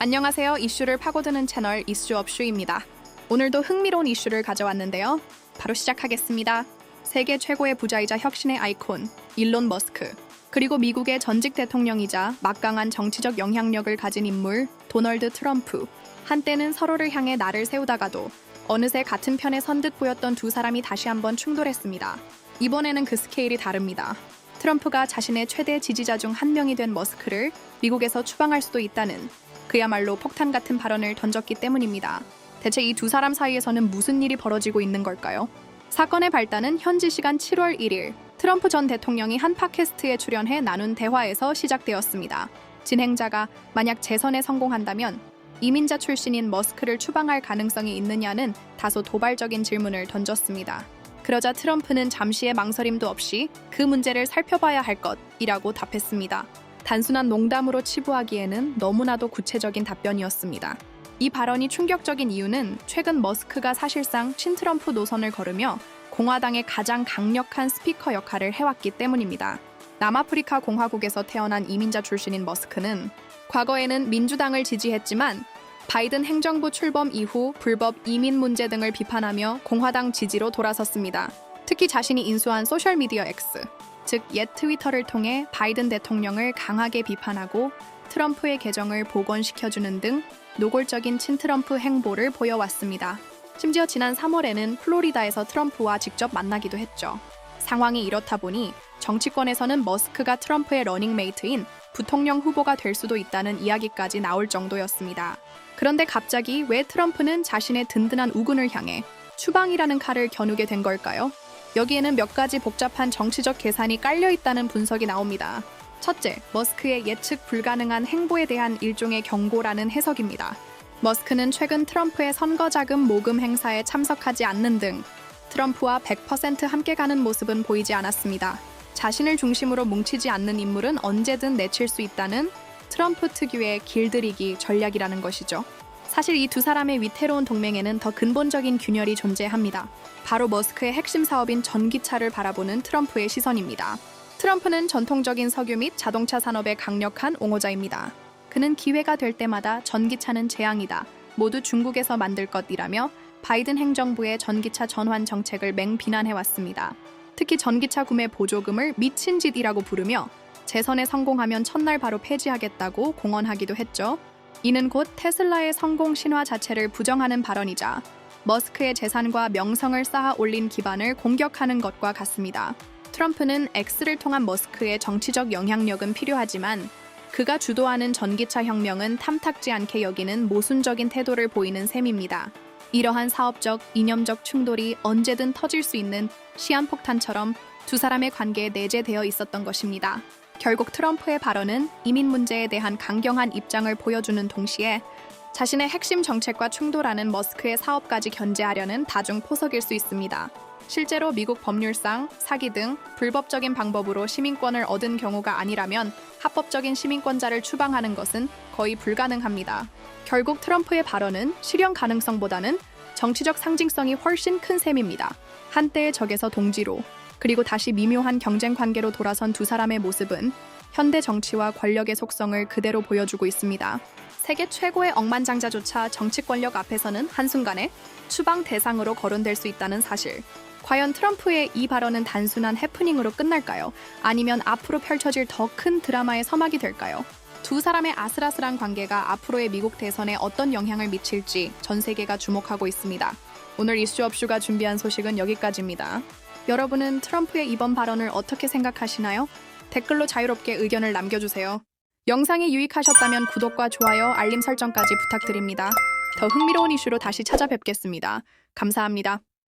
안녕하세요. 이슈를 파고드는 채널 이슈업슈입니다. 오늘도 흥미로운 이슈를 가져왔는데요. 바로 시작하겠습니다. 세계 최고의 부자이자 혁신의 아이콘 일론 머스크, 그리고 미국의 전직 대통령이자 막강한 정치적 영향력을 가진 인물 도널드 트럼프. 한때는 서로를 향해 날을 세우다가도 어느새 같은 편에 선 듯 보였던 두 사람이 다시 한번 충돌했습니다. 이번에는 그 스케일이 다릅니다. 트럼프가 자신의 최대 지지자 중 한 명이 된 머스크를 미국에서 추방할 수도 있다는 그야말로 폭탄 같은 발언을 던졌기 때문입니다. 대체 이 두 사람 사이에서는 무슨 일이 벌어지고 있는 걸까요? 사건의 발단은 현지 시간 7월 1일 트럼프 전 대통령이 한 팟캐스트에 출연해 나눈 대화에서 시작되었습니다. 진행자가 만약 재선에 성공한다면 이민자 출신인 머스크를 추방할 가능성이 있느냐는 다소 도발적인 질문을 던졌습니다. 그러자 트럼프는 잠시의 망설임도 없이 그 문제를 살펴봐야 할 것이라고 답했습니다. 단순한 농담으로 치부하기에는 너무나도 구체적인 답변이었습니다. 이 발언이 충격적인 이유는 최근 머스크가 사실상 친트럼프 노선을 걸으며 공화당의 가장 강력한 스피커 역할을 해왔기 때문입니다. 남아프리카 공화국에서 태어난 이민자 출신인 머스크는 과거에는 민주당을 지지했지만 바이든 행정부 출범 이후 불법 이민 문제 등을 비판하며 공화당 지지로 돌아섰습니다. 특히 자신이 인수한 소셜미디어 X, 즉 옛 트위터를 통해 바이든 대통령을 강하게 비판하고 트럼프의 계정을 복원시켜주는 등 노골적인 친트럼프 행보를 보여왔습니다. 심지어 지난 3월에는 플로리다에서 트럼프와 직접 만나기도 했죠. 상황이 이렇다 보니 정치권에서는 머스크가 트럼프의 러닝메이트인 부통령 후보가 될 수도 있다는 이야기까지 나올 정도였습니다. 그런데 갑자기 왜 트럼프는 자신의 든든한 우군을 향해 추방이라는 칼을 겨누게 된 걸까요? 여기에는 몇 가지 복잡한 정치적 계산이 깔려있다는 분석이 나옵니다. 첫째, 머스크의 예측 불가능한 행보에 대한 일종의 경고라는 해석입니다. 머스크는 최근 트럼프의 선거자금 모금 행사에 참석하지 않는 등 트럼프와 100% 함께 가는 모습은 보이지 않았습니다. 자신을 중심으로 뭉치지 않는 인물은 언제든 내칠 수 있다는 트럼프 특유의 길들이기 전략이라는 것이죠. 사실 이 두 사람의 위태로운 동맹에는 더 근본적인 균열이 존재합니다. 바로 머스크의 핵심 사업인 전기차를 바라보는 트럼프의 시선입니다. 트럼프는 전통적인 석유 및 자동차 산업의 강력한 옹호자입니다. 그는 기회가 될 때마다 전기차는 재앙이다, 모두 중국에서 만들 것이라며 바이든 행정부의 전기차 전환 정책을 맹비난해왔습니다. 특히 전기차 구매 보조금을 미친 짓이라고 부르며 재선에 성공하면 첫날 바로 폐지하겠다고 공언하기도 했죠. 이는 곧 테슬라의 성공 신화 자체를 부정하는 발언이자 머스크의 재산과 명성을 쌓아 올린 기반을 공격하는 것과 같습니다. 트럼프는 X를 통한 머스크의 정치적 영향력은 필요하지만 그가 주도하는 전기차 혁명은 탐탁지 않게 여기는 모순적인 태도를 보이는 셈입니다. 이러한 사업적, 이념적 충돌이 언제든 터질 수 있는 시한폭탄처럼 두 사람의 관계에 내재되어 있었던 것입니다. 결국 트럼프의 발언은 이민 문제에 대한 강경한 입장을 보여주는 동시에 자신의 핵심 정책과 충돌하는 머스크의 사업까지 견제하려는 다중 포석일 수 있습니다. 실제로 미국 법률상 사기 등 불법적인 방법으로 시민권을 얻은 경우가 아니라면 합법적인 시민권자를 추방하는 것은 거의 불가능합니다. 결국 트럼프의 발언은 실현 가능성보다는 정치적 상징성이 훨씬 큰 셈입니다. 한때의 적에서 동지로, 그리고 다시 미묘한 경쟁 관계로 돌아선 두 사람의 모습은 현대 정치와 권력의 속성을 그대로 보여주고 있습니다. 세계 최고의 억만장자조차 정치 권력 앞에서는 한순간에 추방 대상으로 거론될 수 있다는 사실. 과연 트럼프의 이 발언은 단순한 해프닝으로 끝날까요? 아니면 앞으로 펼쳐질 더 큰 드라마의 서막이 될까요? 두 사람의 아슬아슬한 관계가 앞으로의 미국 대선에 어떤 영향을 미칠지 전 세계가 주목하고 있습니다. 오늘 이슈업슈가 준비한 소식은 여기까지입니다. 여러분은 트럼프의 이번 발언을 어떻게 생각하시나요? 댓글로 자유롭게 의견을 남겨주세요. 영상이 유익하셨다면 구독과 좋아요, 알림 설정까지 부탁드립니다. 더 흥미로운 이슈로 다시 찾아뵙겠습니다. 감사합니다.